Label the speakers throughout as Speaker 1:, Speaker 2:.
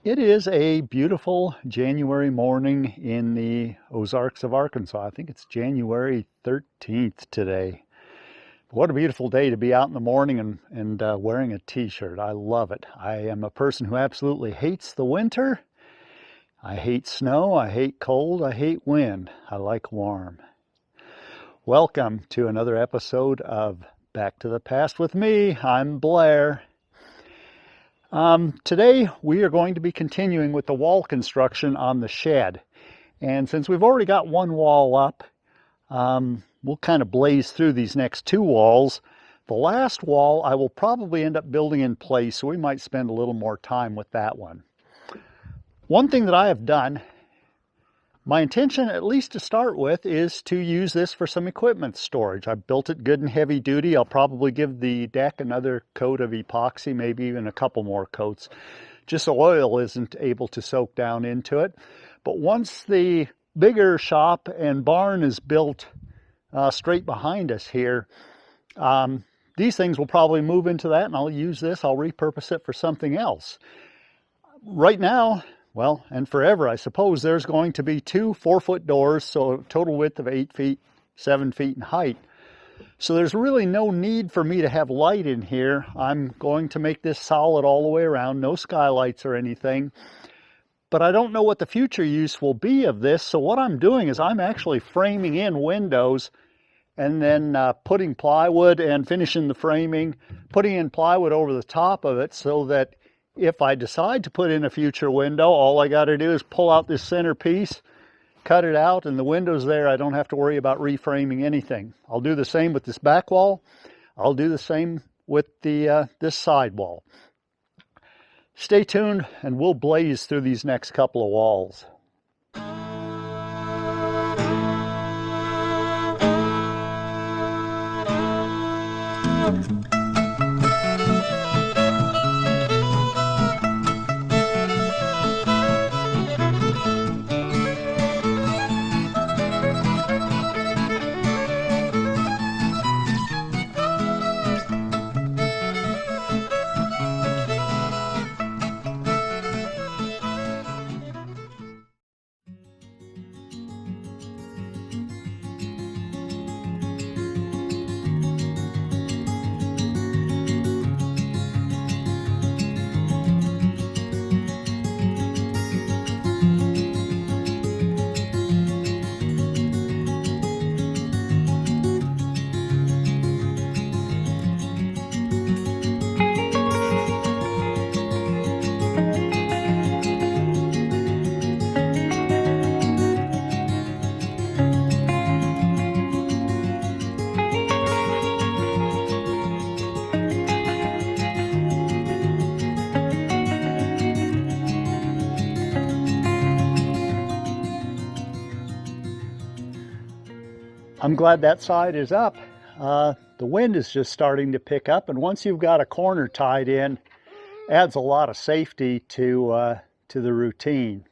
Speaker 1: It is a beautiful January morning in the Ozarks of Arkansas. I think it's January 13th today. What a beautiful day to be out in the morning and wearing a t-shirt. I love it. I am a person who absolutely hates the winter. I hate snow, I hate cold, I hate wind. I like warm. Welcome to another episode of Back to the Past with me. I'm Blair. Today we are going to be continuing with the wall construction on the shed. And since we've already got one wall up, we'll kind of blaze through these next two walls. The last wall I will probably end up building in place, so we might spend a little more time with that one. One thing that I have done, my intention, at least to start with, is to use this for some equipment storage. I built it good and heavy duty. I'll probably give the deck another coat of epoxy, maybe even a couple more coats, just so oil isn't able to soak down into it. But once the bigger shop and barn is built straight behind us here, these things will probably move into that, and I'll use this. I'll repurpose it for something else. Right now, well, and forever, I suppose, there's going to be two 4-foot doors, so a total width of 8 feet, 7 feet in height. So there's really no need for me to have light in here. I'm going to make this solid all the way around, no skylights or anything. But I don't know what the future use will be of this, so what I'm doing is I'm actually framing in windows and then putting plywood and finishing the framing, putting in plywood over the top of it so that if I decide to put in a future window, all I got to do is pull out this center piece, cut it out, and the window's there. I don't have to worry about reframing anything. I'll do the same with this back wall. I'll do the same with the this side wall. Stay tuned and we'll blaze through these next couple of walls. I'm glad that side is up. The wind is just starting to pick up, and once you've got a corner tied in, adds a lot of safety to the routine.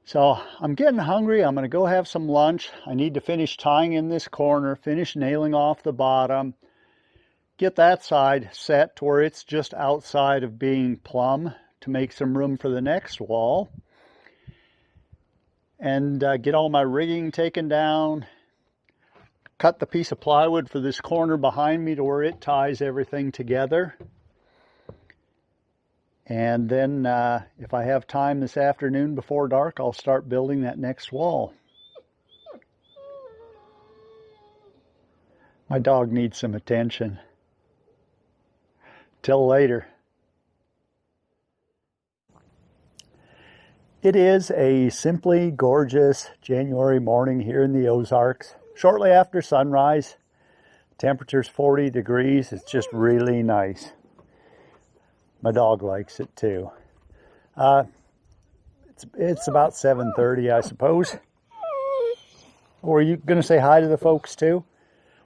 Speaker 1: So I'm getting hungry. I'm going to go have some lunch. I need to finish tying in this corner, finish nailing off the bottom, get that side set to where it's just outside of being plumb to make some room for the next wall, and get all my rigging taken down. Cut the piece of plywood for this corner behind me to where it ties everything together. And then if I have time this afternoon before dark, I'll start building that next wall. My dog needs some attention. Till later. It is a simply gorgeous January morning here in the Ozarks. Shortly after sunrise, temperature's 40 degrees. It's just really nice. My dog likes it too. It's about 7:30, I suppose. Or are you going to say hi to the folks too?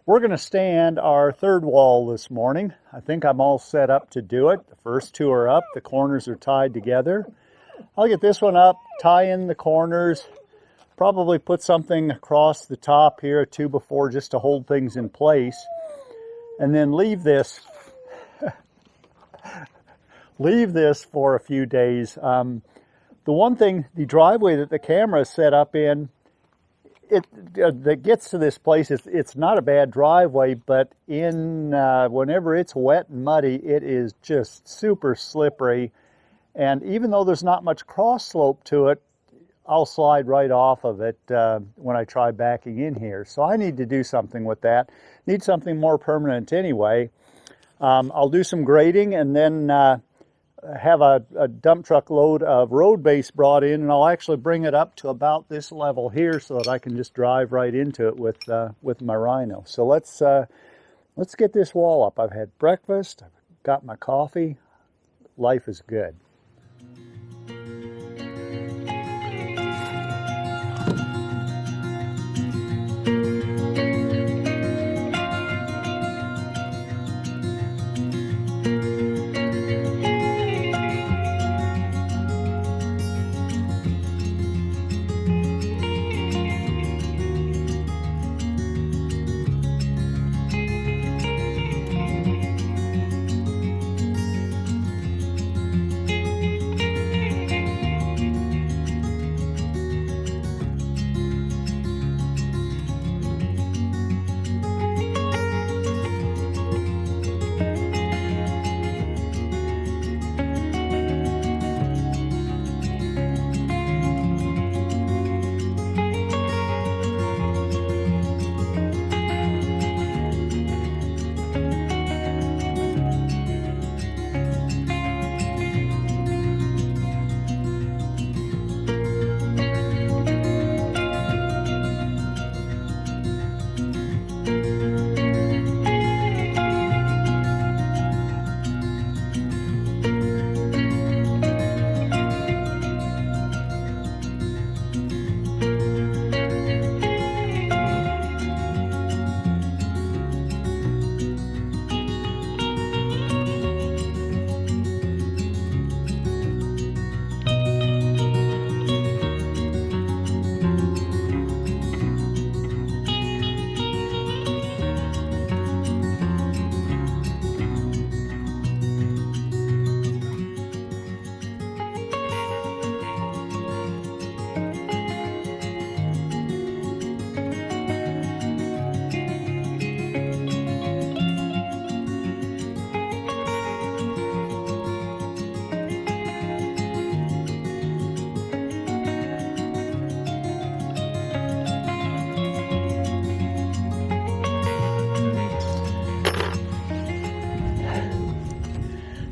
Speaker 1: We're going to stand our third wall this morning. I think I'm all set up to do it. The first two are up. The corners are tied together. I'll get this one up, tie in the corners, probably put something across the top here, a 2x4, just to hold things in place, and then leave this leave this for a few days. The one thing, the driveway that the camera is set up in, that gets to this place, it's not a bad driveway, but whenever it's wet and muddy, it is just super slippery. And even though there's not much cross slope to it, I'll slide right off of it when I try backing in here. So I need to do something with that. Need something more permanent anyway. I'll do some grading and then have a dump truck load of road base brought in, and I'll actually bring it up to about this level here so that I can just drive right into it with my Rhino. So let's get this wall up. I've had breakfast, I've got my coffee. Life is good.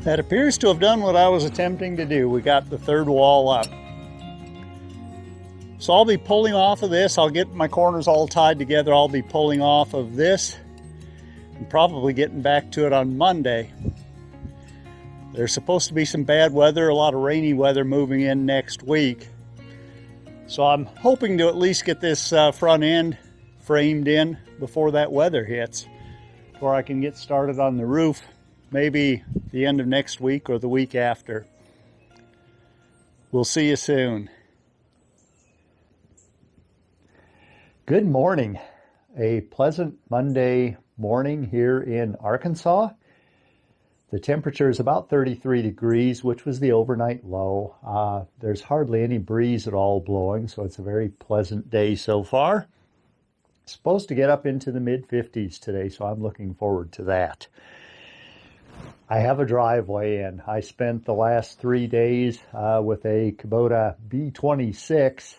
Speaker 1: That appears to have done what I was attempting to do. We got the third wall up. So I'll be pulling off of this. I'll get my corners all tied together. I'll be pulling off of this and probably getting back to it on Monday. There's supposed to be some bad weather, a lot of rainy weather moving in next week. So I'm hoping to at least get this front end framed in before that weather hits, before I can get started on the roof. Maybe the end of next week or the week after. We'll see you soon. Good morning. A pleasant Monday morning here in Arkansas. The temperature is about 33 degrees, which was the overnight low. There's hardly any breeze at all blowing, so it's a very pleasant day so far. It's supposed to get up into the mid-50s today, so I'm looking forward to that. I have a driveway, and I spent the last 3 days with a Kubota B26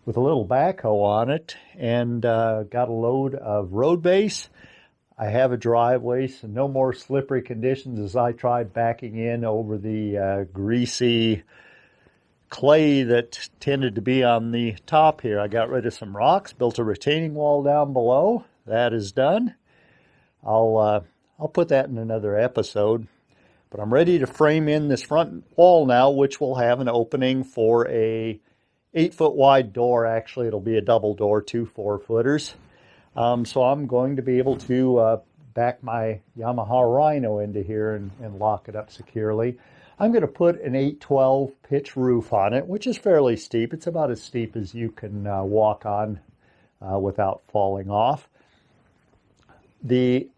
Speaker 1: with a little backhoe on it, and got a load of road base. I have a driveway, so no more slippery conditions as I tried backing in over the greasy clay that tended to be on the top here. I got rid of some rocks, built a retaining wall down below. That is done. I'll put that in another episode. But I'm ready to frame in this front wall now, which will have an opening for a 8-foot wide door. Actually, it'll be a double door, 2 4-footers. So I'm going to be able to back my Yamaha Rhino into here and lock it up securely. I'm going to put an 812 pitch roof on it, which is fairly steep. It's about as steep as you can walk on without falling off. The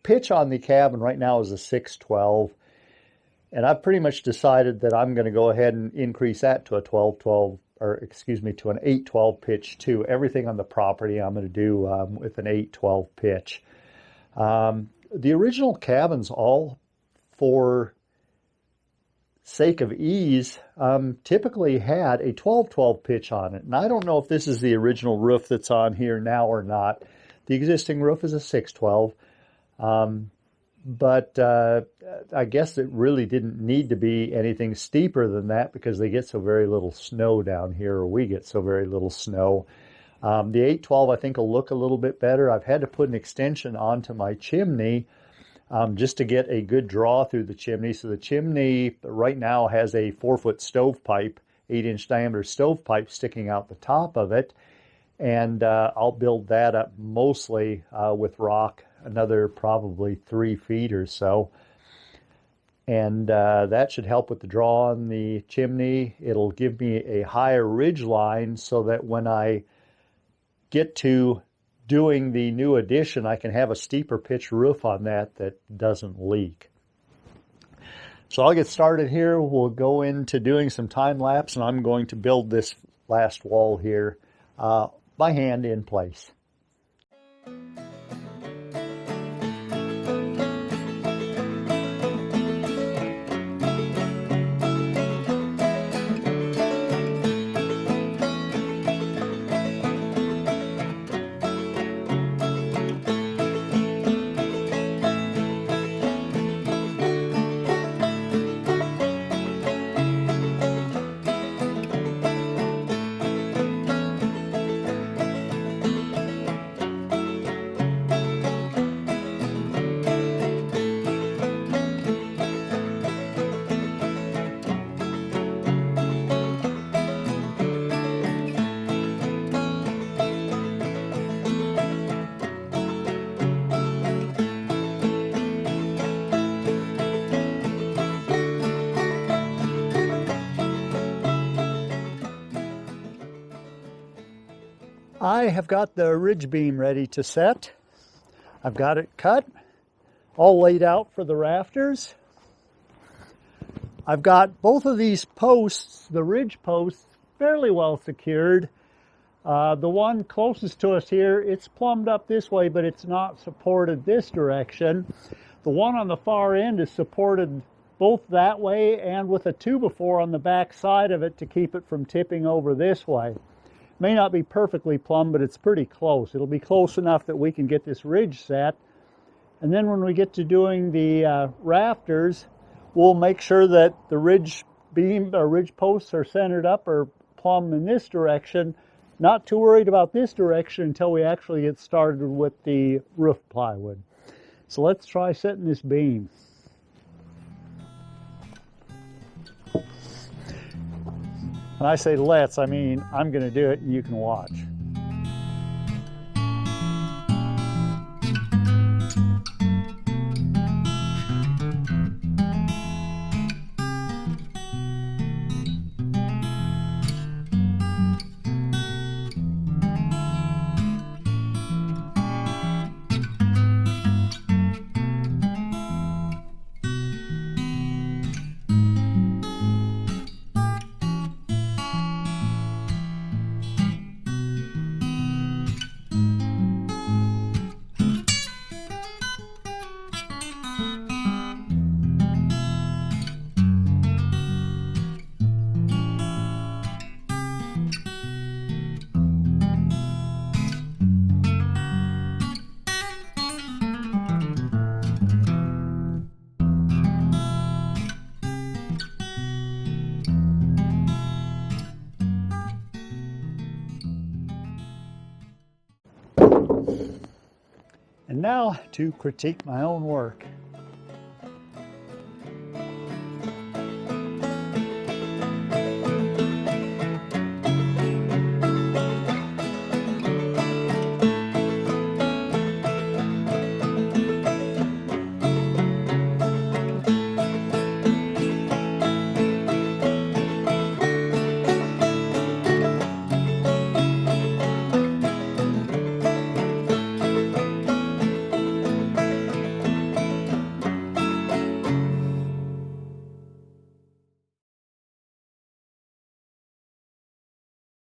Speaker 1: pitch on the cabin right now is a 612. And I've pretty much decided that I'm going to go ahead and increase that to a 12-12, or excuse me, to an 8-12 pitch too. Everything on the property I'm going to do with an 8-12 pitch. The original cabins, all for sake of ease, typically had a 12-12 pitch on it. And I don't know if this is the original roof that's on here now or not. The existing roof is a 6-12. But I guess it really didn't need to be anything steeper than that because they get so very little snow down here, or we get so very little snow. The 8-12 I think will look a little bit better. I've had to put an extension onto my chimney just to get a good draw through the chimney. So the chimney right now has a 4-foot stovepipe, 8-inch diameter stovepipe sticking out the top of it. And I'll build that up mostly with rock, another probably 3 feet or so. And that should help with the draw on the chimney. It'll give me a higher ridge line so that when I get to doing the new addition, I can have a steeper pitch roof on that doesn't leak. So I'll get started here. We'll go into doing some time lapse, and I'm going to build this last wall here by hand in place. I have got the ridge beam ready to set. I've got it cut, all laid out for the rafters. I've got both of these posts, the ridge posts, fairly well secured. The one closest to us here, it's plumbed up this way, but it's not supported this direction. The one on the far end is supported both that way and with a 2x4 on the back side of it to keep it from tipping over this way. May not be perfectly plumb, but it's pretty close. It'll be close enough that we can get this ridge set. And then when we get to doing the rafters, we'll make sure that the ridge beam or ridge posts are centered up or plumb in this direction. Not too worried about this direction until we actually get started with the roof plywood. So let's try setting this beam. When I say let's, I mean I'm going to do it and you can watch. And now to critique my own work.